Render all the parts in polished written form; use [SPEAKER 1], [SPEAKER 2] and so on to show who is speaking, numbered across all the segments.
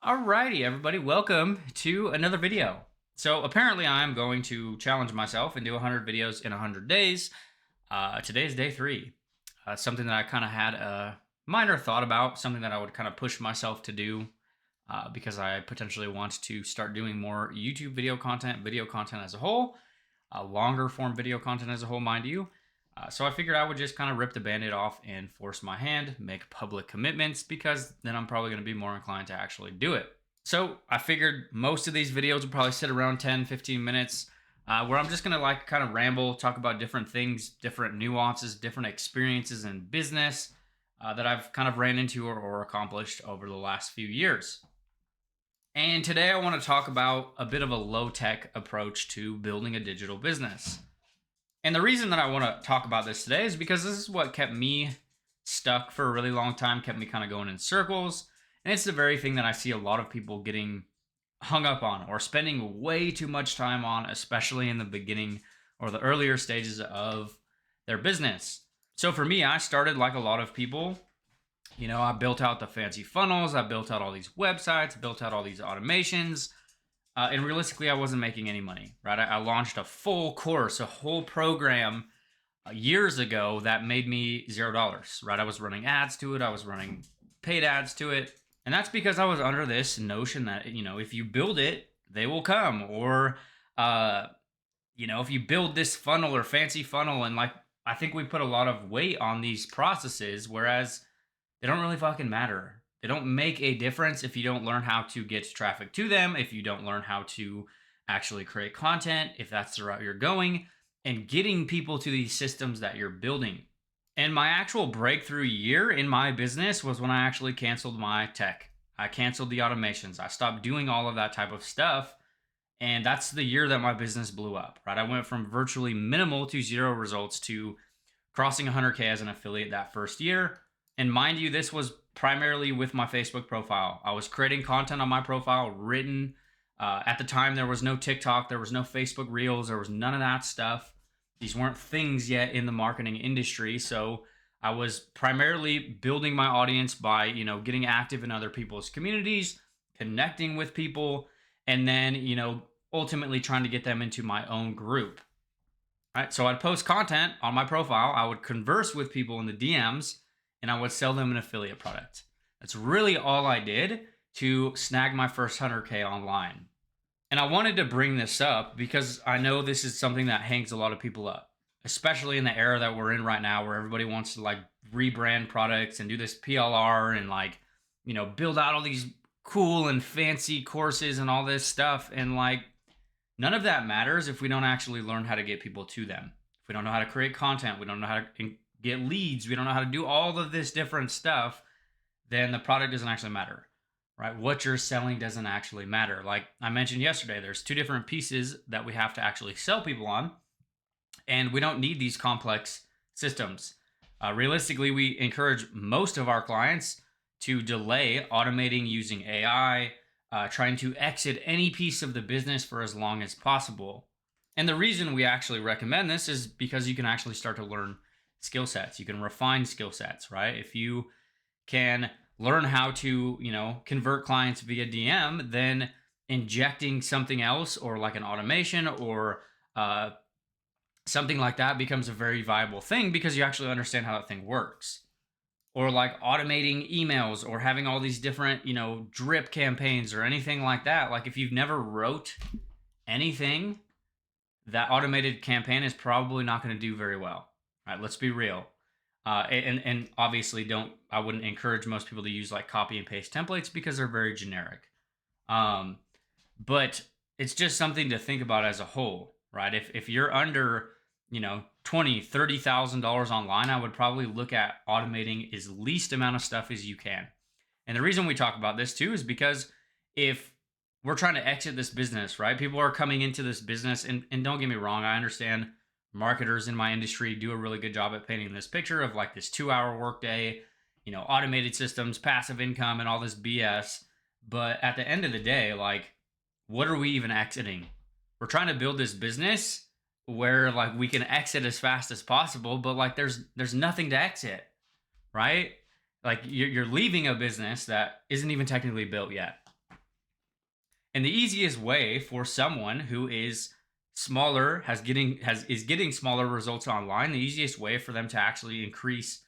[SPEAKER 1] Alrighty, everybody, welcome to another video. So apparently I'm going to challenge myself and do 100 videos in 100 days. Today is day 3. Something that I kind of had a minor thought about, something that I would kind of push myself to do because I potentially want to start doing more YouTube video content as a whole, longer form video content as a whole, mind you. So I figured I would just kind of rip the band-aid off and force my hand, make public commitments, because then I'm probably going to be more inclined to actually do it. So I figured most of these videos would probably sit around 10, 15 minutes, where I'm just going to kind of ramble, talk about different things, different nuances, different experiences in business that I've kind of ran into or accomplished over the last few years. And today I want to talk about a bit of a low-tech approach to building a digital business. And the reason that I want to talk about this today is because this is what kept me stuck for a really long time, kept me kind of going in circles. And it's the very thing that I see a lot of people getting hung up on or spending way too much time on, especially in the beginning or the earlier stages of their business. So for me, I started like a lot of people. I built out the fancy funnels, I built out all these websites, built out all these automations. And realistically, I wasn't making any money, right? I launched a full course, a whole program years ago that made me $0, right? I was running ads to it. I was running paid ads to it. And that's because I was under this notion that, if you build it, they will come. Or, if you build this funnel or fancy funnel, and I think we put a lot of weight on these processes, whereas they don't really fucking matter. They don't make a difference if you don't learn how to get traffic to them, if you don't learn how to actually create content, if that's the route you're going, and getting people to these systems that you're building. And my actual breakthrough year in my business was when I actually canceled my tech. I canceled the automations. I stopped doing all of that type of stuff. And that's the year that my business blew up, right? I went from virtually minimal to 0 results to crossing 100K as an affiliate that first year. And mind you, this was primarily with my Facebook profile. I was creating content on my profile, written. At the time, there was no TikTok, there was no Facebook Reels, there was none of that stuff. These weren't things yet in the marketing industry. So I was primarily building my audience by, getting active in other people's communities, connecting with people, and then, ultimately trying to get them into my own group. Right? So I'd post content on my profile. I would converse with people in the DMs, and I would sell them an affiliate product. That's really all I did to snag my first 100K online. And I wanted to bring this up because I know this is something that hangs a lot of people up, especially in the era that we're in right now, where everybody wants to rebrand products and do this PLR and build out all these cool and fancy courses and all this stuff. And none of that matters if we don't actually learn how to get people to them. If we don't know how to create content, we don't know how to get leads, we don't know how to do all of this different stuff, then the product doesn't actually matter, right? What you're selling doesn't actually matter. Like I mentioned yesterday, there's 2 different pieces that we have to actually sell people on, and we don't need these complex systems. Realistically, we encourage most of our clients to delay automating using AI, trying to exit any piece of the business for as long as possible. And the reason we actually recommend this is because you can actually start to learn skill sets. You can refine skill sets, right? If you can learn how to, convert clients via DM, then injecting something else or like an automation or something like that becomes a very viable thing because you actually understand how that thing works. Or like automating emails or having all these different, drip campaigns or anything like that. Like if you've never wrote anything, that automated campaign is probably not going to do very well. Right, let's be real. And obviously I wouldn't encourage most people to use copy and paste templates because they're very generic. But it's just something to think about as a whole, right? If you're under, $20,000, $30,000 online, I would probably look at automating as least amount of stuff as you can. And the reason we talk about this too is because if we're trying to exit this business, right? People are coming into this business and don't get me wrong, I understand marketers in my industry do a really good job at painting this picture of this 2-hour workday, automated systems, passive income, and all this BS. But at the end of the day, what are we even exiting? We're trying to build this business where we can exit as fast as possible, but there's nothing to exit, right? You're leaving a business that isn't even technically built yet. And the easiest way for someone who is smaller is getting smaller results online, the easiest way for them to actually increase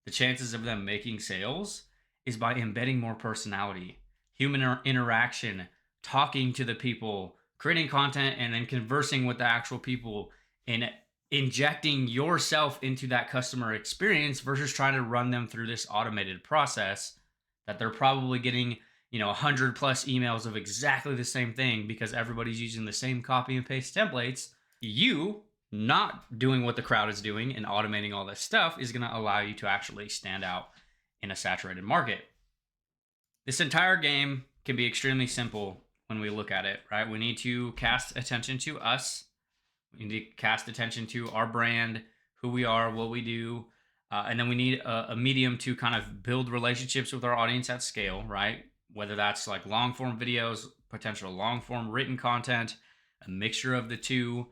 [SPEAKER 1] the chances of them making sales is by embedding more personality, human interaction, talking to the people, creating content, and then conversing with the actual people and injecting yourself into that customer experience versus trying to run them through this automated process that they're probably getting 100 plus emails of exactly the same thing because everybody's using the same copy and paste templates. You not doing what the crowd is doing and automating all this stuff is going to allow you to actually stand out in a saturated market. This entire game can be extremely simple when we look at it, right? We need to cast attention to us. We need to cast attention to our brand, who we are, what we do. And then we need a medium to kind of build relationships with our audience at scale, right? Whether that's like long form videos, potential long form written content, a mixture of the two.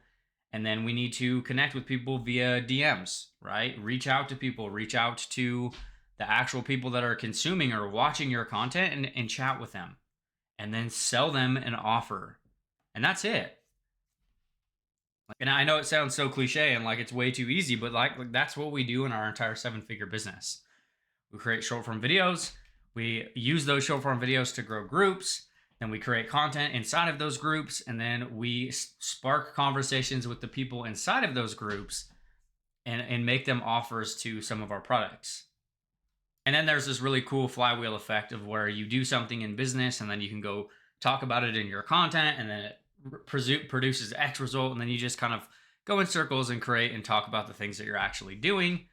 [SPEAKER 1] And then we need to connect with people via DMs, right? Reach out to people, reach out to the actual people that are consuming or watching your content and chat with them. And then sell them an offer. And that's it. And I know it sounds so cliche and like it's way too easy, but like that's what we do in our entire 7-figure business. We create short form videos. We use those short form videos to grow groups. Then we create content inside of those groups. And then we spark conversations with the people inside of those groups and make them offers to some of our products. And then there's this really cool flywheel effect of where you do something in business and then you can go talk about it in your content and then it produces X result. And then you just kind of go in circles and create and talk about the things that you're actually doing.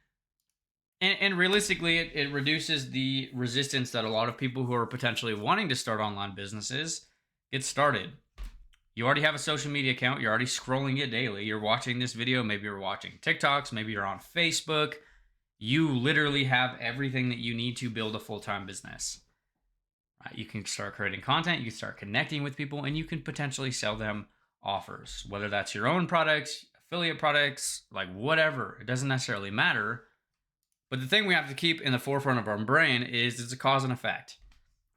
[SPEAKER 1] And realistically, it reduces the resistance that a lot of people who are potentially wanting to start online businesses get started. You already have a social media account. You're already scrolling it daily. You're watching this video. Maybe you're watching TikToks. Maybe you're on Facebook. You literally have everything that you need to build a full-time business. Right? You can start creating content. You can start connecting with people, and you can potentially sell them offers, whether that's your own products, affiliate products, like whatever. It doesn't necessarily matter. But the thing we have to keep in the forefront of our brain is it's a cause and effect.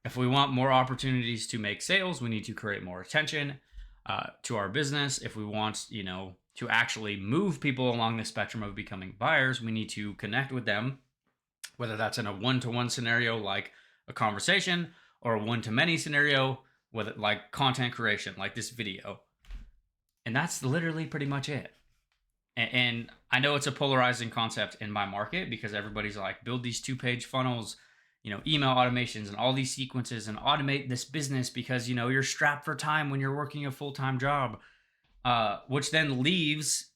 [SPEAKER 1] If we want more opportunities to make sales, we need to create more attention to our business. If we want, to actually move people along the spectrum of becoming buyers, we need to connect with them, whether that's in a one-to-one scenario like a conversation or a one-to-many scenario with like content creation, like this video. And that's literally pretty much it. And I know it's a polarizing concept in my market because everybody's like, build these 2-page funnels, email automations and all these sequences and automate this business because, you're strapped for time when you're working a full-time job, which then leaves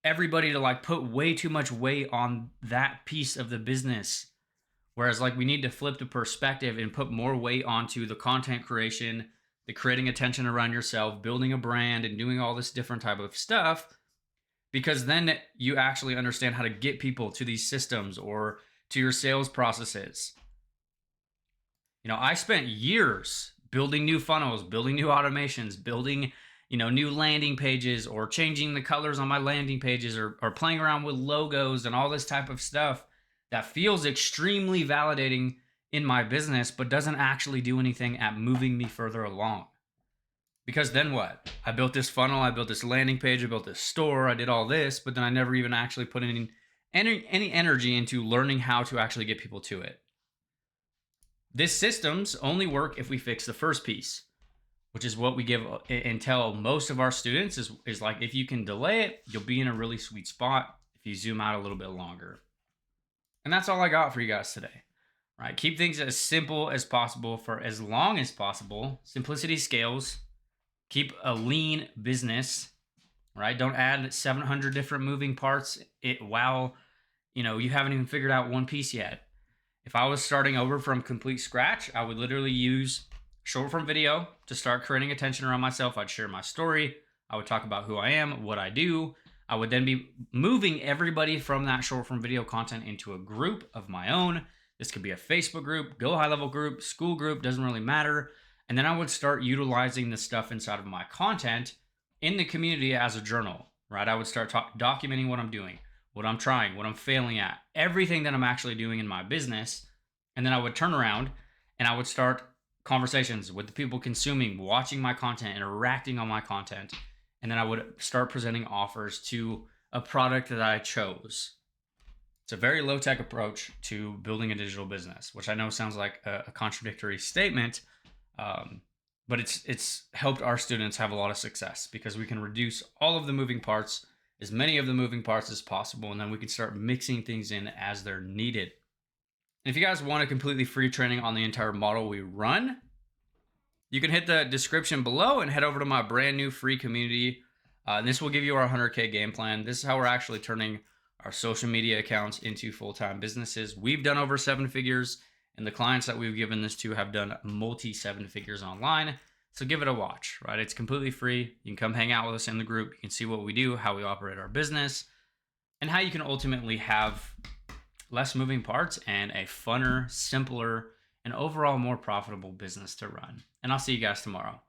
[SPEAKER 1] everybody to like put way too much weight on that piece of the business. Whereas like we need to flip the perspective and put more weight onto the content creation, the creating attention around yourself, building a brand and doing all this different type of stuff. Because then you actually understand how to get people to these systems or to your sales processes. I spent years building new funnels, building new automations, building, new landing pages or changing the colors on my landing pages or playing around with logos and all this type of stuff that feels extremely validating in my business, but doesn't actually do anything at moving me further along. Because then what? I built this funnel, I built this landing page, I built this store, I did all this, but then I never even actually put any energy into learning how to actually get people to it. This systems only work if we fix the first piece, which is what we give and tell most of our students is like, if you can delay it, you'll be in a really sweet spot if you zoom out a little bit longer. And that's all I got for you guys today. Right? Keep things as simple as possible for as long as possible. Simplicity scales. Keep a lean business, right? Don't add 700 different moving parts while, you haven't even figured out one piece yet. If I was starting over from complete scratch, I would literally use short form video to start creating attention around myself. I'd share my story. I would talk about who I am, what I do. I would then be moving everybody from that short form video content into a group of my own. This could be a Facebook group, Go High Level group, school group, doesn't really matter. And then I would start utilizing the stuff inside of my content in the community as a journal, right? I would start documenting what I'm doing, what I'm trying, what I'm failing at, everything that I'm actually doing in my business. And then I would turn around and I would start conversations with the people consuming, watching my content, interacting on my content. And then I would start presenting offers to a product that I chose. It's a very low tech approach to building a digital business, which I know sounds like a contradictory statement, but it's helped our students have a lot of success because we can reduce all of the moving parts, as many of the moving parts as possible, and then we can start mixing things in as they're needed. And if you guys want a completely free training on the entire model we run, you can hit the description below and head over to my brand new free community. This will give you our 100K game plan. This is how we're actually turning our social media accounts into full-time businesses. We've done over 7 figures, and the clients that we've given this to have done multi 7 figures online. So give it a watch, right? It's completely free. You can come hang out with us in the group. You can see what we do, how we operate our business, and how you can ultimately have less moving parts and a funner, simpler, and overall more profitable business to run. And I'll see you guys tomorrow.